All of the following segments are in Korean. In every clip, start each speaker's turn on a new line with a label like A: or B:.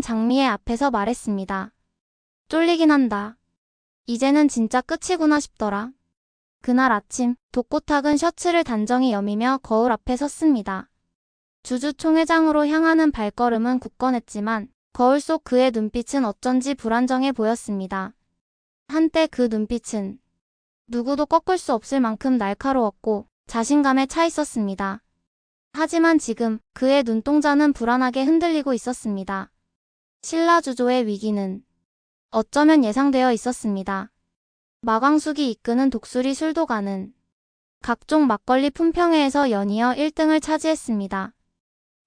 A: 장미애 앞에서 말했습니다. 쫄리긴 한다. 이제는 진짜 끝이구나 싶더라. 그날 아침, 독고탁은 셔츠를 단정히 여미며 거울 앞에 섰습니다. 주주 총회장으로 향하는 발걸음은 굳건했지만 거울 속 그의 눈빛은 어쩐지 불안정해 보였습니다. 한때 그 눈빛은 누구도 꺾을 수 없을 만큼 날카로웠고 자신감에 차 있었습니다. 하지만 지금 그의 눈동자는 불안하게 흔들리고 있었습니다. 신라주조의 위기는 어쩌면 예상되어 있었습니다. 마광숙이 이끄는 독수리 술도가는 각종 막걸리 품평회에서 연이어 1등을 차지했습니다.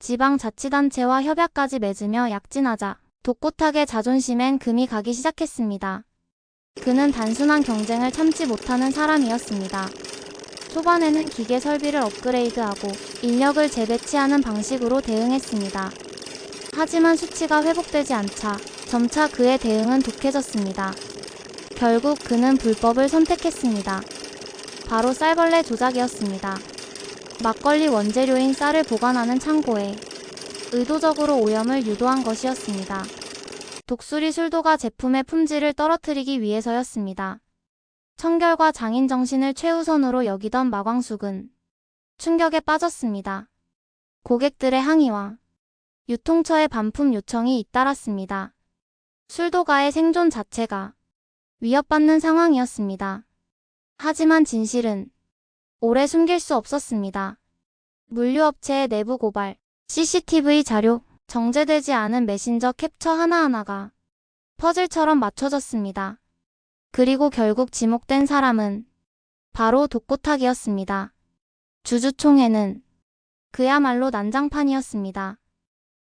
A: 지방자치단체와 협약까지 맺으며 약진하자 독고탁의 자존심엔 금이 가기 시작했습니다. 그는 단순한 경쟁을 참지 못하는 사람이었습니다. 초반에는 기계 설비를 업그레이드하고 인력을 재배치하는 방식으로 대응했습니다. 하지만 수치가 회복되지 않자 점차 그의 대응은 독해졌습니다. 결국 그는 불법을 선택했습니다. 바로 쌀벌레 조작이었습니다. 막걸리 원재료인 쌀을 보관하는 창고에 의도적으로 오염을 유도한 것이었습니다. 독수리 술도가 제품의 품질을 떨어뜨리기 위해서였습니다. 청결과 장인 정신을 최우선으로 여기던 마광숙은 충격에 빠졌습니다. 고객들의 항의와 유통처의 반품 요청이 잇따랐습니다. 술도가의 생존 자체가 위협받는 상황이었습니다. 하지만 진실은 오래 숨길 수 없었습니다. 물류업체의 내부 고발, CCTV 자료, 정제되지 않은 메신저 캡처 하나하나가 퍼즐처럼 맞춰졌습니다. 그리고 결국 지목된 사람은 바로 독고탁이었습니다. 주주총회는 그야말로 난장판이었습니다.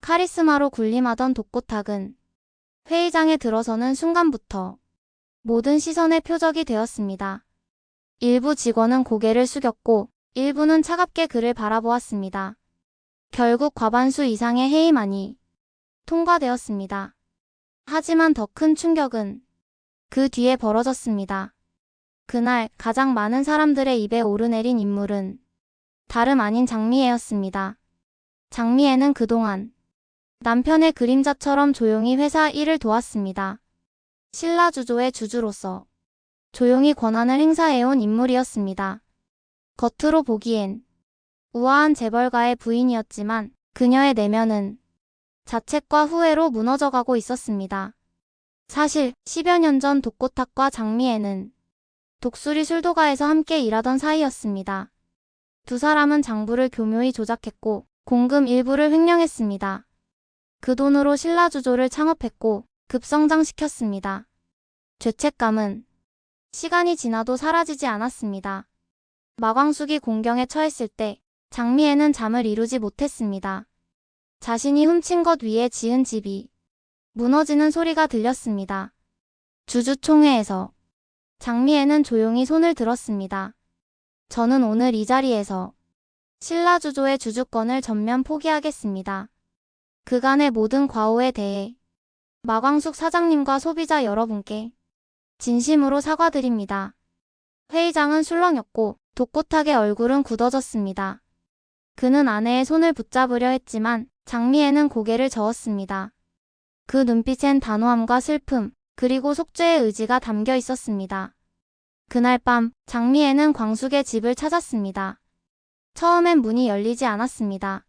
A: 카리스마로 군림하던 독고탁은 회의장에 들어서는 순간부터 모든 시선의 표적이 되었습니다. 일부 직원은 고개를 숙였고 일부는 차갑게 그를 바라보았습니다. 결국 과반수 이상의 회의만이 통과되었습니다. 하지만 더 큰 충격은 그 뒤에 벌어졌습니다. 그날 가장 많은 사람들의 입에 오르내린 인물은 다름 아닌 장미애였습니다. 장미애는 그동안 남편의 그림자처럼 조용히 회사 일을 도왔습니다. 신라주조의 주주로서 조용히 권한을 행사해온 인물이었습니다. 겉으로 보기엔 우아한 재벌가의 부인이었지만 그녀의 내면은 자책과 후회로 무너져가고 있었습니다. 사실 10여 년 전 독고탁과 장미애는 독수리 술도가에서 함께 일하던 사이였습니다. 두 사람은 장부를 교묘히 조작했고 공금 일부를 횡령했습니다. 그 돈으로 신라주조를 창업했고 급성장시켰습니다. 죄책감은 시간이 지나도 사라지지 않았습니다. 마광숙이 공경에 처했을 때 장미애는 잠을 이루지 못했습니다. 자신이 훔친 것 위에 지은 집이 무너지는 소리가 들렸습니다. 주주총회에서 장미애는 조용히 손을 들었습니다. 저는 오늘 이 자리에서 신라주조의 주주권을 전면 포기하겠습니다. 그간의 모든 과오에 대해 마광숙 사장님과 소비자 여러분께 진심으로 사과드립니다. 회의장은 술렁였고 독고탁의 얼굴은 굳어졌습니다. 그는 아내의 손을 붙잡으려 했지만 장미애는 고개를 저었습니다. 그 눈빛엔 단호함과 슬픔, 그리고 속죄의 의지가 담겨 있었습니다. 그날 밤 장미애는 광숙의 집을 찾았습니다. 처음엔 문이 열리지 않았습니다.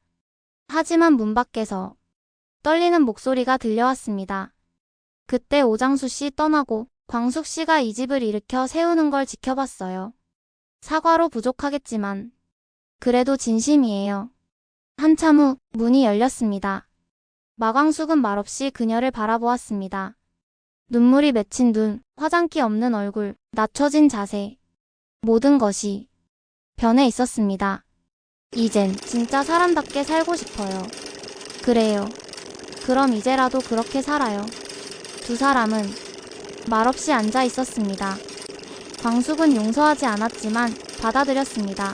A: 하지만 문 밖에서 떨리는 목소리가 들려왔습니다. 그때 오장수 씨 떠나고 광숙 씨가 이 집을 일으켜 세우는 걸 지켜봤어요. 사과로 부족하겠지만 그래도 진심이에요. 한참 후 문이 열렸습니다. 마광숙은 말없이 그녀를 바라보았습니다. 눈물이 맺힌 눈, 화장기 없는 얼굴, 낮춰진 자세. 모든 것이 변해 있었습니다. 이젠 진짜 사람답게 살고 싶어요. 그래요. 그럼 이제라도 그렇게 살아요. 두 사람은 말없이 앉아 있었습니다. 광숙은 용서하지 않았지만 받아들였습니다.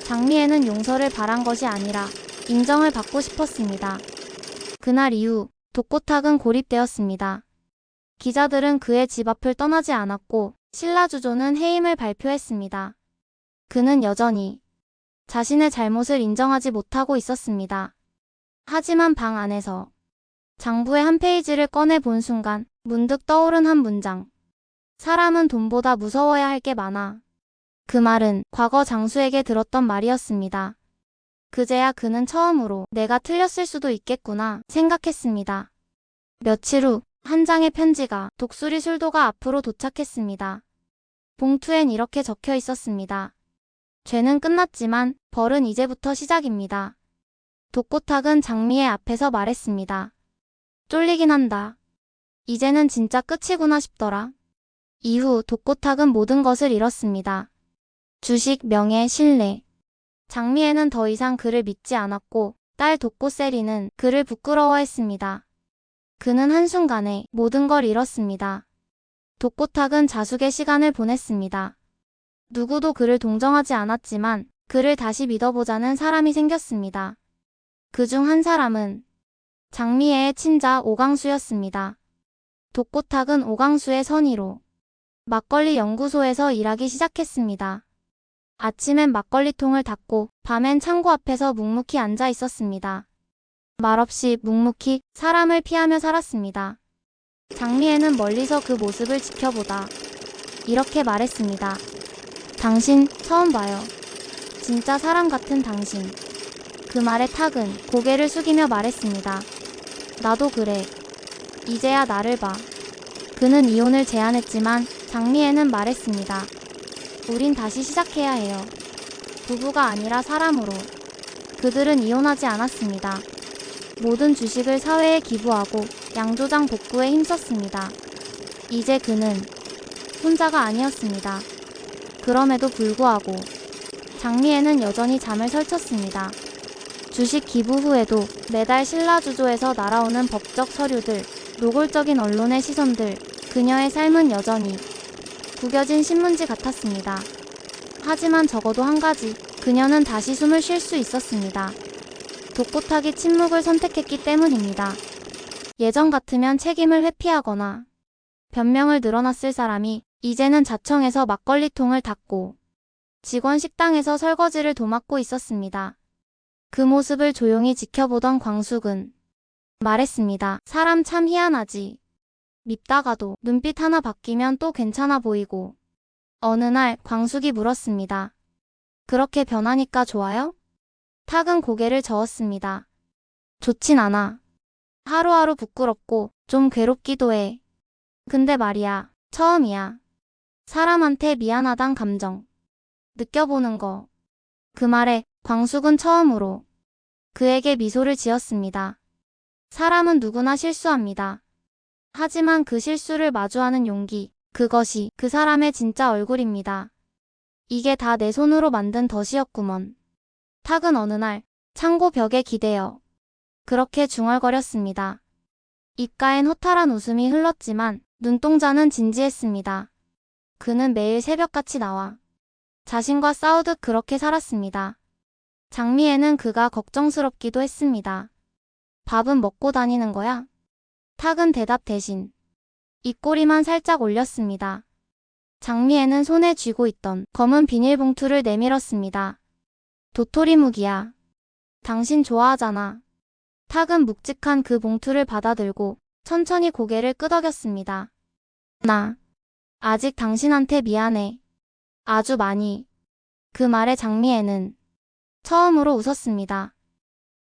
A: 장미애는 용서를 바란 것이 아니라 인정을 받고 싶었습니다. 그날 이후 독고탁은 고립되었습니다. 기자들은 그의 집 앞을 떠나지 않았고 신라주조는 해임을 발표했습니다. 그는 여전히 자신의 잘못을 인정하지 못하고 있었습니다. 하지만 방 안에서 장부의 한 페이지를 꺼내 본 순간 문득 떠오른 한 문장. 사람은 돈보다 무서워야 할 게 많아. 그 말은 과거 장수에게 들었던 말이었습니다. 그제야 그는 처음으로 내가 틀렸을 수도 있겠구나 생각했습니다. 며칠 후 한 장의 편지가 독수리 술도가 앞으로 도착했습니다. 봉투엔 이렇게 적혀 있었습니다. 죄는 끝났지만 벌은 이제부터 시작입니다. 독고탁은 장미의 앞에서 말했습니다. 쫄리긴 한다. 이제는 진짜 끝이구나 싶더라. 이후 독고탁은 모든 것을 잃었습니다. 주식, 명예, 신뢰. 장미애는 더 이상 그를 믿지 않았고 딸 독고세리는 그를 부끄러워했습니다. 그는 한순간에 모든 걸 잃었습니다. 독고탁은 자숙의 시간을 보냈습니다. 누구도 그를 동정하지 않았지만 그를 다시 믿어보자는 사람이 생겼습니다. 그중 한 사람은 장미애의 친자 오강수였습니다. 독고탁은 오강수의 선의로 막걸리 연구소에서 일하기 시작했습니다. 아침엔 막걸리통을 닫고 밤엔 창고 앞에서 묵묵히 앉아 있었습니다. 말없이 묵묵히 사람을 피하며 살았습니다. 장미애는 멀리서 그 모습을 지켜보다 이렇게 말했습니다. 당신 처음 봐요. 진짜 사람 같은 당신. 그 말에 탁은 고개를 숙이며 말했습니다. 나도 그래. 이제야 나를 봐. 그는 이혼을 제안했지만 장미애는 말했습니다. 우린 다시 시작해야 해요. 부부가 아니라 사람으로. 그들은 이혼하지 않았습니다. 모든 주식을 사회에 기부하고 양조장 복구에 힘썼습니다. 이제 그는 혼자가 아니었습니다. 그럼에도 불구하고 장미애는 여전히 잠을 설쳤습니다. 주식 기부 후에도 매달 신라주조에서 날아오는 법적 서류들, 노골적인 언론의 시선들, 그녀의 삶은 여전히 구겨진 신문지 같았습니다. 하지만 적어도 한 가지, 그녀는 다시 숨을 쉴 수 있었습니다. 독고탁이 침묵을 선택했기 때문입니다. 예전 같으면 책임을 회피하거나 변명을 늘어놨을 사람이 이제는 자청에서 막걸리통을 닫고 직원 식당에서 설거지를 도맡고 있었습니다. 그 모습을 조용히 지켜보던 광숙은 말했습니다. 사람 참 희한하지. 밉다가도 눈빛 하나 바뀌면 또 괜찮아 보이고. 어느 날 광숙이 물었습니다. 그렇게 변하니까 좋아요? 탁은 고개를 저었습니다. 좋진 않아. 하루하루 부끄럽고 좀 괴롭기도 해. 근데 말이야, 처음이야. 사람한테 미안하단 감정 느껴보는 거. 그 말에 광숙은 처음으로 그에게 미소를 지었습니다. 사람은 누구나 실수합니다. 하지만 그 실수를 마주하는 용기, 그것이 그 사람의 진짜 얼굴입니다. 이게 다 내 손으로 만든 덫이었구먼. 탁은 어느 날 창고 벽에 기대어 그렇게 중얼거렸습니다. 입가엔 허탈한 웃음이 흘렀지만 눈동자는 진지했습니다. 그는 매일 새벽같이 나와 자신과 싸우듯 그렇게 살았습니다. 장미애는 그가 걱정스럽기도 했습니다. 밥은 먹고 다니는 거야? 탁은 대답 대신 입꼬리만 살짝 올렸습니다. 장미애는 손에 쥐고 있던 검은 비닐봉투를 내밀었습니다. 도토리묵이야. 당신 좋아하잖아. 탁은 묵직한 그 봉투를 받아들고 천천히 고개를 끄덕였습니다. 나 아직 당신한테 미안해. 아주 많이. 그 말에 장미애는 처음으로 웃었습니다.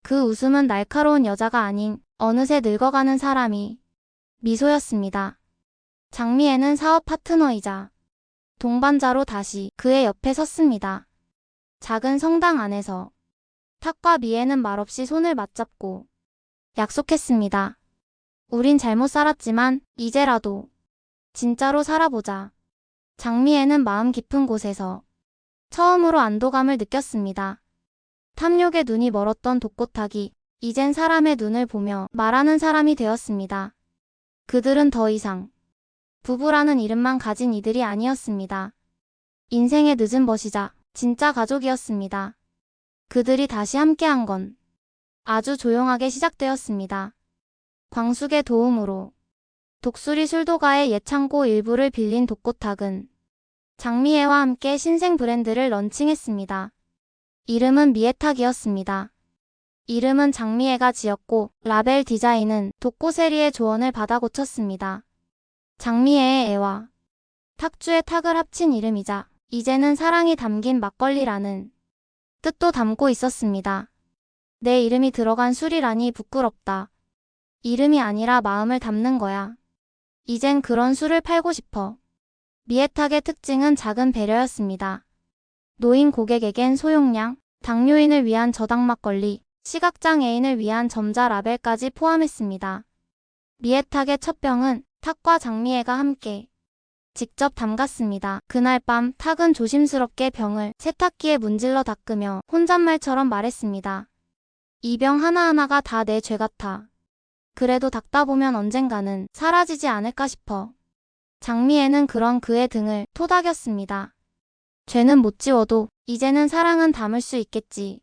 A: 그 웃음은 날카로운 여자가 아닌 어느새 늙어가는 사람이 미소였습니다. 장미애는 사업 파트너이자 동반자로 다시 그의 옆에 섰습니다. 작은 성당 안에서 탁과 미애는 말없이 손을 맞잡고 약속했습니다. 우린 잘못 살았지만 이제라도 진짜로 살아보자. 장미애는 마음 깊은 곳에서 처음으로 안도감을 느꼈습니다. 탐욕에 눈이 멀었던 독고탁이 이젠 사람의 눈을 보며 말하는 사람이 되었습니다. 그들은 더 이상 부부라는 이름만 가진 이들이 아니었습니다. 인생의 늦은 벗이자 진짜 가족이었습니다. 그들이 다시 함께한 건 아주 조용하게 시작되었습니다. 광숙의 도움으로 독수리 술도가의 옛 창고 일부를 빌린 독고탁은 장미애와 함께 신생 브랜드를 런칭했습니다. 이름은 미애탁이었습니다. 이름은 장미애가 지었고 라벨 디자인은 독고세리의 조언을 받아 고쳤습니다. 장미애의 애와 탁주의 탁을 합친 이름이자 이제는 사랑이 담긴 막걸리라는 뜻도 담고 있었습니다. 내 이름이 들어간 술이라니 부끄럽다. 이름이 아니라 마음을 담는 거야. 이젠 그런 술을 팔고 싶어. 미에탁의 특징은 작은 배려였습니다. 노인 고객에겐 소용량, 당뇨인을 위한 저당 막걸리, 시각장애인을 위한 점자 라벨까지 포함했습니다. 미에탁의 첫 병은 탁과 장미애가 함께 직접 담갔습니다. 그날 밤 탁은 조심스럽게 병을 세탁기에 문질러 닦으며 혼잣말처럼 말했습니다. 이 병 하나하나가 다 내 죄 같아. 그래도 닦다 보면 언젠가는 사라지지 않을까 싶어. 장미애는 그런 그의 등을 토닥였습니다. 죄는 못 지워도 이제는 사랑은 담을 수 있겠지.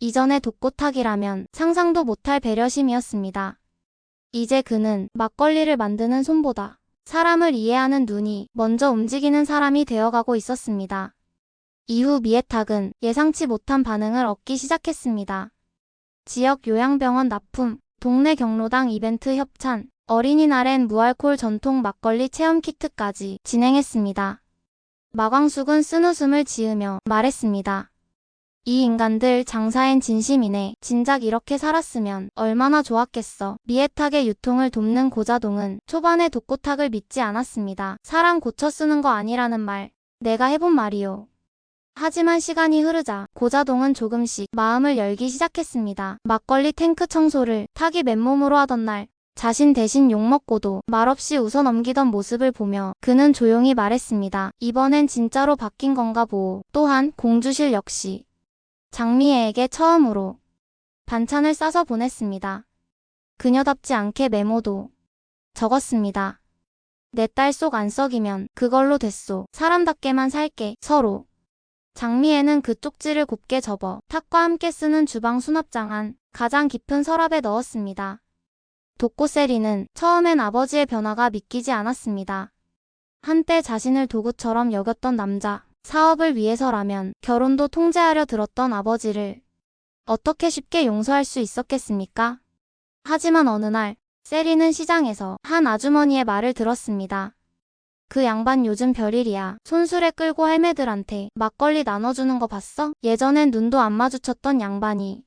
A: 이전의 독고탁이라면 상상도 못할 배려심이었습니다. 이제 그는 막걸리를 만드는 손보다 사람을 이해하는 눈이 먼저 움직이는 사람이 되어가고 있었습니다. 이후 미에탁은 예상치 못한 반응을 얻기 시작했습니다. 지역 요양병원 납품, 동네 경로당 이벤트 협찬, 어린이날엔 무알콜 전통 막걸리 체험 키트까지 진행했습니다. 마광숙은 쓴웃음을 지으며 말했습니다. 이 인간들 장사엔 진심이네. 진작 이렇게 살았으면 얼마나 좋았겠어. 미에탁의 유통을 돕는 고자동은 초반에 독고탁을 믿지 않았습니다. 사람 고쳐 쓰는 거 아니라는 말, 내가 해본 말이요. 하지만 시간이 흐르자 고자동은 조금씩 마음을 열기 시작했습니다. 막걸리 탱크 청소를 탁이 맨몸으로 하던 날, 자신 대신 욕먹고도 말없이 웃어넘기던 모습을 보며 그는 조용히 말했습니다. 이번엔 진짜로 바뀐 건가 보오. 또한 공주실 역시 장미애에게 처음으로 반찬을 싸서 보냈습니다. 그녀답지 않게 메모도 적었습니다. 내 딸 속 안 썩이면 그걸로 됐소. 사람답게만 살게. 서로. 장미애는 그 쪽지를 곱게 접어 탁과 함께 쓰는 주방 수납장 안 가장 깊은 서랍에 넣었습니다. 독고세리는 처음엔 아버지의 변화가 믿기지 않았습니다. 한때 자신을 도구처럼 여겼던 남자, 사업을 위해서라면 결혼도 통제하려 들었던 아버지를 어떻게 쉽게 용서할 수 있었겠습니까? 하지만 어느 날 세리는 시장에서 한 아주머니의 말을 들었습니다. 그 양반 요즘 별일이야. 손수레 끌고 할매들한테 막걸리 나눠주는 거 봤어? 예전엔 눈도 안 마주쳤던 양반이.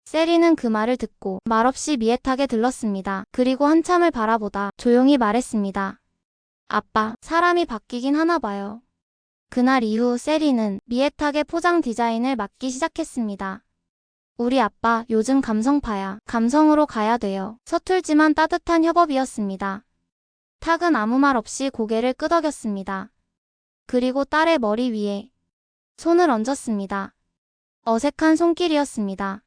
A: 세리는 그 말을 듣고 말없이 미에탁에 들렀습니다. 그리고 한참을 바라보다 조용히 말했습니다. 아빠, 사람이 바뀌긴 하나 봐요. 그날 이후 세리는 미에탁의 포장 디자인을 맡기 시작했습니다. 우리 아빠 요즘 감성파야. 감성으로 가야 돼요. 서툴지만 따뜻한 협업이었습니다. 탁은 아무 말 없이 고개를 끄덕였습니다. 그리고 딸의 머리 위에 손을 얹었습니다. 어색한 손길이었습니다.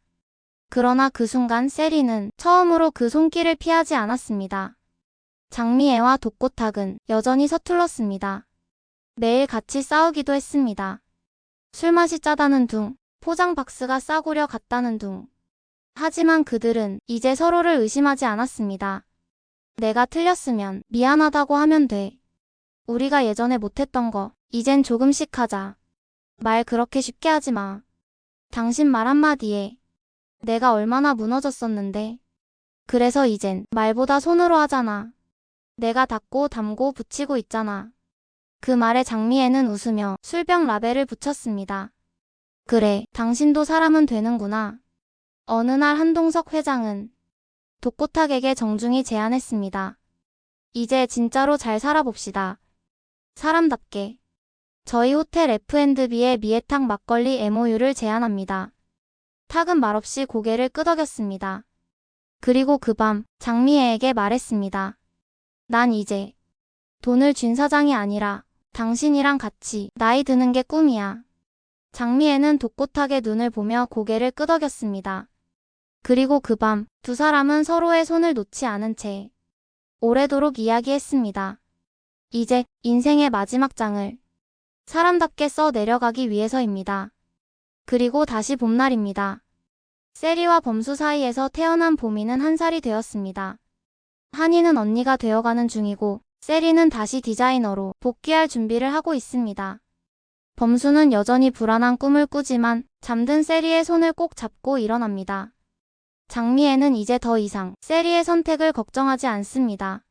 A: 그러나 그 순간 세리는 처음으로 그 손길을 피하지 않았습니다. 장미애와 독고탁은 여전히 서툴렀습니다. 매일 같이 싸우기도 했습니다. 술맛이 짜다는 둥, 포장 박스가 싸구려 같다는 둥. 하지만 그들은 이제 서로를 의심하지 않았습니다. 내가 틀렸으면 미안하다고 하면 돼. 우리가 예전에 못했던 거 이젠 조금씩 하자. 말 그렇게 쉽게 하지 마. 당신 말 한마디에 내가 얼마나 무너졌었는데. 그래서 이젠 말보다 손으로 하잖아. 내가 닦고 담고 붙이고 있잖아. 그 말에 장미애는 웃으며 술병 라벨을 붙였습니다. 그래, 당신도 사람은 되는구나. 어느 날 한동석 회장은 독고탁에게 정중히 제안했습니다. 이제 진짜로 잘 살아봅시다. 사람답게. 저희 호텔 F&B에 미에탁 막걸리 MOU를 제안합니다. 탁은 말없이 고개를 끄덕였습니다. 그리고 그 밤 장미애에게 말했습니다. 난 이제 돈을 쥔 사장이 아니라 당신이랑 같이 나이 드는 게 꿈이야. 장미애는 독고탁의 눈을 보며 고개를 끄덕였습니다. 그리고 그 밤 두 사람은 서로의 손을 놓지 않은 채 오래도록 이야기했습니다. 이제 인생의 마지막 장을 사람답게 써 내려가기 위해서입니다. 그리고 다시 봄날입니다. 세리와 범수 사이에서 태어난 보미는 1살이 되었습니다. 한이는 언니가 되어가는 중이고 세리는 다시 디자이너로 복귀할 준비를 하고 있습니다. 범수는 여전히 불안한 꿈을 꾸지만 잠든 세리의 손을 꼭 잡고 일어납니다. 장미애는 이제 더 이상 세리의 선택을 걱정하지 않습니다.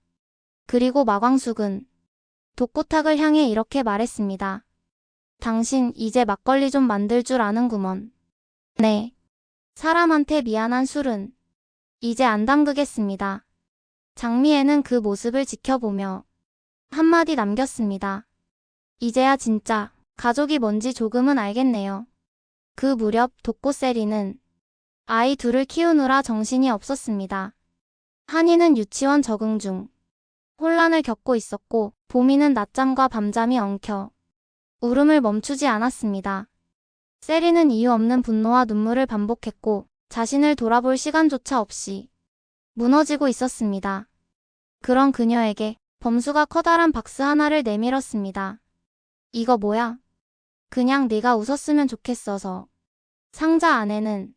A: 그리고 마광숙은 독고탁을 향해 이렇게 말했습니다. 당신 이제 막걸리 좀 만들 줄 아는구먼. 네. 사람한테 미안한 술은 이제 안 담그겠습니다. 장미애는 그 모습을 지켜보며 한마디 남겼습니다. 이제야 진짜 가족이 뭔지 조금은 알겠네요. 그 무렵 독고세리는 아이 둘을 키우느라 정신이 없었습니다. 한이는 유치원 적응 중 혼란을 겪고 있었고 보미는 낮잠과 밤잠이 엉켜 울음을 멈추지 않았습니다. 세리는 이유 없는 분노와 눈물을 반복했고 자신을 돌아볼 시간조차 없이 무너지고 있었습니다. 그런 그녀에게 범수가 커다란 박스 하나를 내밀었습니다. 이거 뭐야? 그냥 네가 웃었으면 좋겠어서. 상자 안에는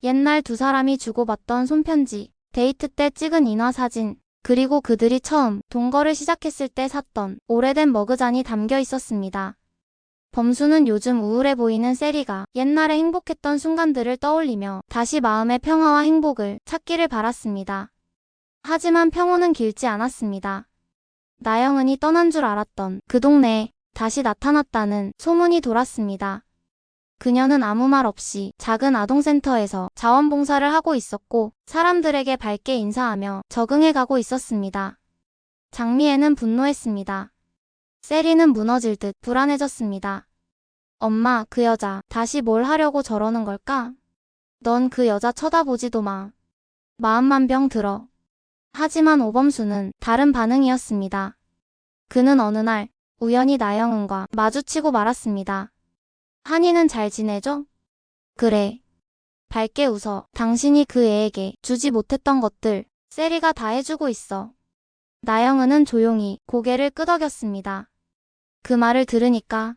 A: 옛날 두 사람이 주고받던 손편지, 데이트 때 찍은 인화사진, 그리고 그들이 처음 동거를 시작했을 때 샀던 오래된 머그잔이 담겨 있었습니다. 범수는 요즘 우울해 보이는 세리가 옛날에 행복했던 순간들을 떠올리며 다시 마음의 평화와 행복을 찾기를 바랐습니다. 하지만 평온은 길지 않았습니다. 나영은이 떠난 줄 알았던 그 동네에 다시 나타났다는 소문이 돌았습니다. 그녀는 아무 말 없이 작은 아동센터에서 자원봉사를 하고 있었고 사람들에게 밝게 인사하며 적응해가고 있었습니다. 장미애는 분노했습니다. 세리는 무너질 듯 불안해졌습니다. 엄마, 그 여자 다시 뭘 하려고 저러는 걸까? 넌 그 여자 쳐다보지도 마. 마음만 병 들어. 하지만 오범수는 다른 반응이었습니다. 그는 어느 날 우연히 나영은과 마주치고 말았습니다. 한이는 잘 지내죠? 그래. 밝게 웃어. 당신이 그 애에게 주지 못했던 것들 세리가 다 해주고 있어. 나영은은 조용히 고개를 끄덕였습니다. 그 말을 들으니까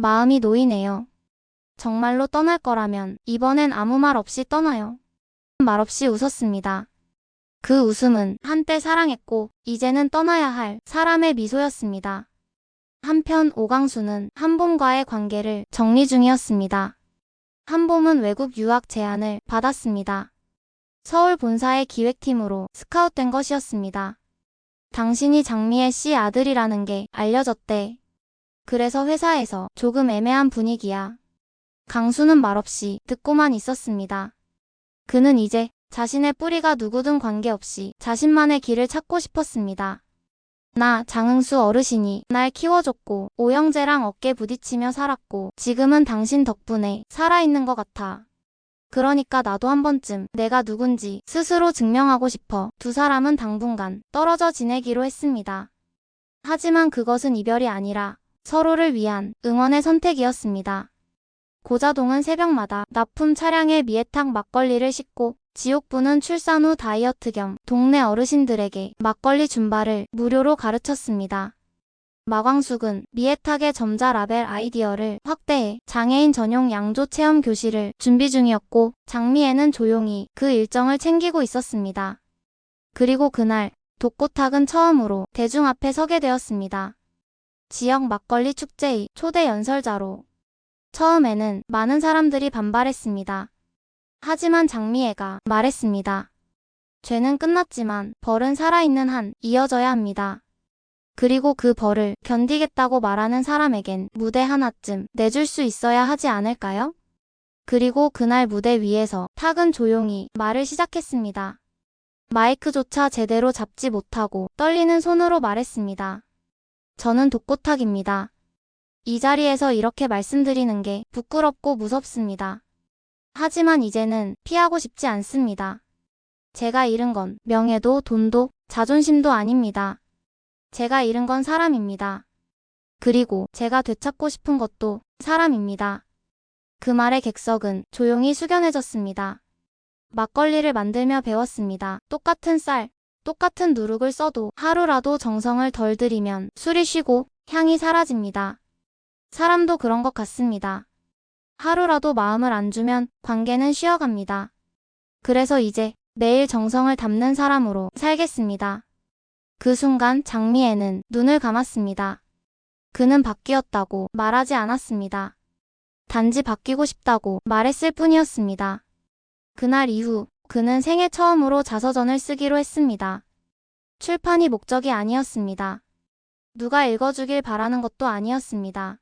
A: 마음이 놓이네요. 정말로 떠날 거라면 이번엔 아무 말 없이 떠나요. 말없이 웃었습니다. 그 웃음은 한때 사랑했고 이제는 떠나야 할 사람의 미소였습니다. 한편 오강수는 한봄과의 관계를 정리 중이었습니다. 한봄은 외국 유학 제안을 받았습니다. 서울 본사의 기획팀으로 스카웃된 것이었습니다. 당신이 장미애 씨 아들이라는 게 알려졌대. 그래서 회사에서 조금 애매한 분위기야. 강수는 말없이 듣고만 있었습니다. 그는 이제 자신의 뿌리가 누구든 관계없이 자신만의 길을 찾고 싶었습니다. 나 장흥수 어르신이 날 키워줬고 오영재랑 어깨 부딪히며 살았고 지금은 당신 덕분에 살아있는 것 같아. 그러니까 나도 한 번쯤 내가 누군지 스스로 증명하고 싶어. 두 사람은 당분간 떨어져 지내기로 했습니다. 하지만 그것은 이별이 아니라 서로를 위한 응원의 선택이었습니다. 고자동은 새벽마다 납품 차량에 미애탕 막걸리를 싣고 지옥부는 출산 후 다이어트 겸 동네 어르신들에게 막걸리 준바를 무료로 가르쳤습니다. 마광숙은 미애탁의 점자 라벨 아이디어를 확대해 장애인 전용 양조 체험 교실을 준비 중이었고 장미애는 조용히 그 일정을 챙기고 있었습니다. 그리고 그날 독고탁은 처음으로 대중 앞에 서게 되었습니다. 지역 막걸리 축제의 초대 연설자로. 처음에는 많은 사람들이 반발했습니다. 하지만 장미애가 말했습니다. 죄는 끝났지만 벌은 살아있는 한 이어져야 합니다. 그리고 그 벌을 견디겠다고 말하는 사람에겐 무대 하나쯤 내줄 수 있어야 하지 않을까요? 그리고 그날 무대 위에서 탁은 조용히 말을 시작했습니다. 마이크조차 제대로 잡지 못하고 떨리는 손으로 말했습니다. 저는 독고탁입니다. 이 자리에서 이렇게 말씀드리는 게 부끄럽고 무섭습니다. 하지만 이제는 피하고 싶지 않습니다. 제가 잃은 건 명예도 돈도 자존심도 아닙니다. 제가 잃은 건 사람입니다. 그리고 제가 되찾고 싶은 것도 사람입니다. 그 말에 객석은 조용히 숙연해졌습니다. 막걸리를 만들며 배웠습니다. 똑같은 쌀, 똑같은 누룩을 써도 하루라도 정성을 덜 들이면 술이 쉬고 향이 사라집니다. 사람도 그런 것 같습니다. 하루라도 마음을 안 주면 관계는 쉬어갑니다. 그래서 이제 매일 정성을 담는 사람으로 살겠습니다. 그 순간 장미애는 눈을 감았습니다. 그는 바뀌었다고 말하지 않았습니다. 단지 바뀌고 싶다고 말했을 뿐이었습니다. 그날 이후 그는 생애 처음으로 자서전을 쓰기로 했습니다. 출판이 목적이 아니었습니다. 누가 읽어주길 바라는 것도 아니었습니다.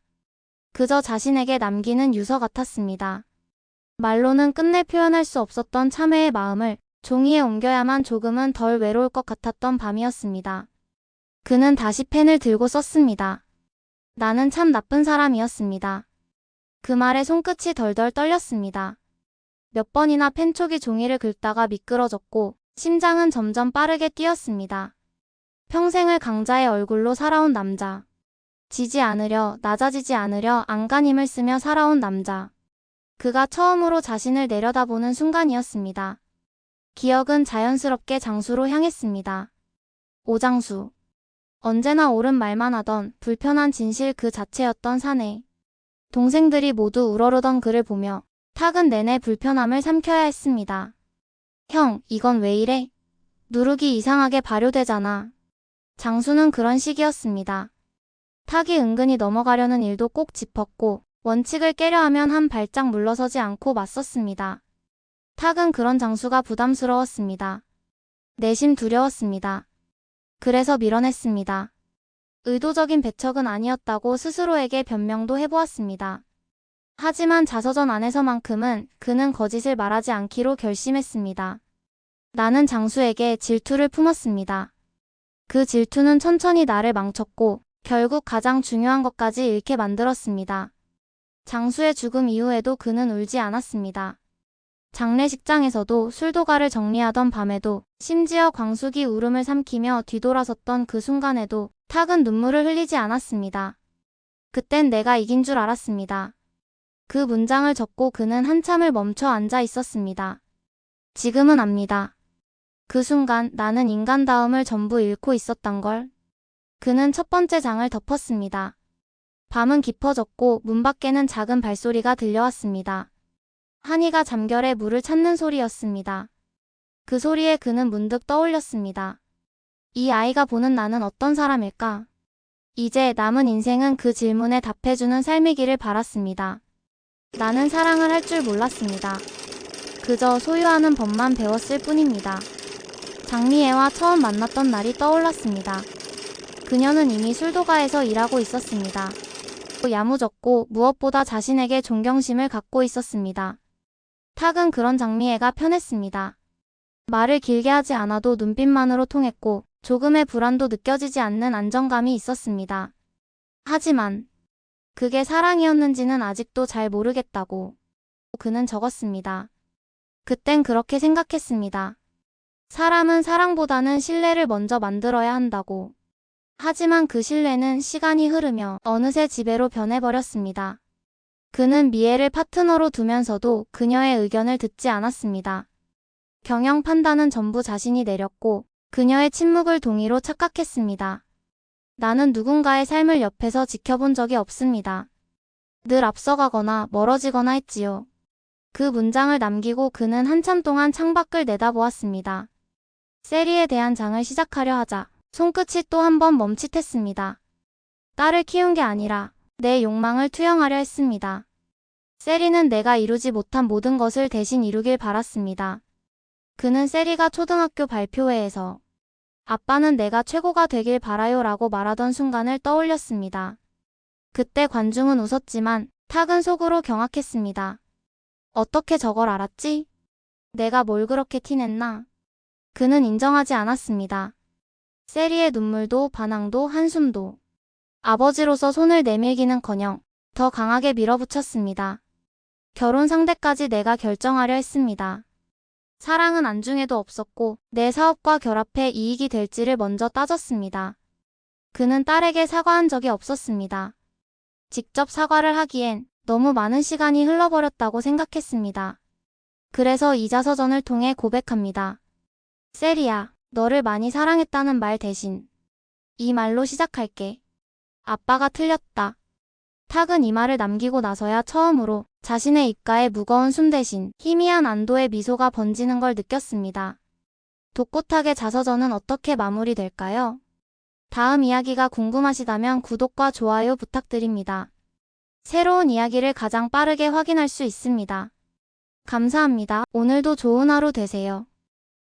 A: 그저 자신에게 남기는 유서 같았습니다. 말로는 끝내 표현할 수 없었던 참회의 마음을 종이에 옮겨야만 조금은 덜 외로울 것 같았던 밤이었습니다. 그는 다시 펜을 들고 썼습니다. 나는 참 나쁜 사람이었습니다. 그 말에 손끝이 덜덜 떨렸습니다. 몇 번이나 펜촉이 종이를 긁다가 미끄러졌고 심장은 점점 빠르게 뛰었습니다. 평생을 강자의 얼굴로 살아온 남자. 지지 않으려, 낮아지지 않으려 안간힘을 쓰며 살아온 남자. 그가 처음으로 자신을 내려다보는 순간이었습니다. 기억은 자연스럽게 장수로 향했습니다. 오장수. 언제나 옳은 말만 하던 불편한 진실 그 자체였던 사내. 동생들이 모두 우러르던 그를 보며 탁은 내내 불편함을 삼켜야 했습니다. 형, 이건 왜 이래? 누룩이 이상하게 발효되잖아. 장수는 그런 식이었습니다. 탁이 은근히 넘어가려는 일도 꼭 짚었고 원칙을 깨려 하면 한 발짝 물러서지 않고 맞섰습니다. 탁은 그런 장수가 부담스러웠습니다. 내심 두려웠습니다. 그래서 밀어냈습니다. 의도적인 배척은 아니었다고 스스로에게 변명도 해보았습니다. 하지만 자서전 안에서만큼은 그는 거짓을 말하지 않기로 결심했습니다. 나는 장수에게 질투를 품었습니다. 그 질투는 천천히 나를 망쳤고 결국 가장 중요한 것까지 잃게 만들었습니다. 장수의 죽음 이후에도 그는 울지 않았습니다. 장례식장에서도 술도가를 정리하던 밤에도 심지어 광숙이 울음을 삼키며 뒤돌아섰던 그 순간에도 탁은 눈물을 흘리지 않았습니다. 그땐 내가 이긴 줄 알았습니다. 그 문장을 적고 그는 한참을 멈춰 앉아 있었습니다. 지금은 압니다. 그 순간 나는 인간다움을 전부 잃고 있었던 걸. 그는 첫 번째 장을 덮었습니다. 밤은 깊어졌고 문 밖에는 작은 발소리가 들려왔습니다. 한이가 잠결에 물을 찾는 소리였습니다. 그 소리에 그는 문득 떠올렸습니다. 이 아이가 보는 나는 어떤 사람일까? 이제 남은 인생은 그 질문에 답해주는 삶이기를 바랐습니다. 나는 사랑을 할 줄 몰랐습니다. 그저 소유하는 법만 배웠을 뿐입니다. 장미애와 처음 만났던 날이 떠올랐습니다. 그녀는 이미 술도가에서 일하고 있었습니다. 야무졌고 무엇보다 자신에게 존경심을 갖고 있었습니다. 탁은 그런 장미애가 편했습니다. 말을 길게 하지 않아도 눈빛만으로 통했고 조금의 불안도 느껴지지 않는 안정감이 있었습니다. 하지만 그게 사랑이었는지는 아직도 잘 모르겠다고 그는 적었습니다. 그땐 그렇게 생각했습니다. 사람은 사랑보다는 신뢰를 먼저 만들어야 한다고. 하지만 그 신뢰는 시간이 흐르며 어느새 지배로 변해버렸습니다. 그는 미애를 파트너로 두면서도 그녀의 의견을 듣지 않았습니다. 경영 판단은 전부 자신이 내렸고 그녀의 침묵을 동의로 착각했습니다. 나는 누군가의 삶을 옆에서 지켜본 적이 없습니다. 늘 앞서가거나 멀어지거나 했지요. 그 문장을 남기고 그는 한참 동안 창밖을 내다보았습니다. 세리에 대한 장을 시작하려 하자 손끝이 또 한 번 멈칫했습니다. 딸을 키운 게 아니라 내 욕망을 투영하려 했습니다. 세리는 내가 이루지 못한 모든 것을 대신 이루길 바랐습니다. 그는 세리가 초등학교 발표회에서 아빠는 내가 최고가 되길 바라요 라고 말하던 순간을 떠올렸습니다. 그때 관중은 웃었지만 탁은 속으로 경악했습니다. 어떻게 저걸 알았지? 내가 뭘 그렇게 티냈나? 그는 인정하지 않았습니다. 세리의 눈물도 반항도 한숨도 아버지로서 손을 내밀기는커녕 더 강하게 밀어붙였습니다. 결혼 상대까지 내가 결정하려 했습니다. 사랑은 안중에도 없었고 내 사업과 결합해 이익이 될지를 먼저 따졌습니다. 그는 딸에게 사과한 적이 없었습니다. 직접 사과를 하기엔 너무 많은 시간이 흘러버렸다고 생각했습니다. 그래서 이 자서전을 통해 고백합니다. 세리야, 너를 많이 사랑했다는 말 대신 이 말로 시작할게. 아빠가 틀렸다. 탁은 이 말을 남기고 나서야 처음으로 자신의 입가에 무거운 숨 대신 희미한 안도의 미소가 번지는 걸 느꼈습니다. 독고탁의 자서전은 어떻게 마무리될까요? 다음 이야기가 궁금하시다면 구독과 좋아요 부탁드립니다. 새로운 이야기를 가장 빠르게 확인할 수 있습니다. 감사합니다. 오늘도 좋은 하루 되세요.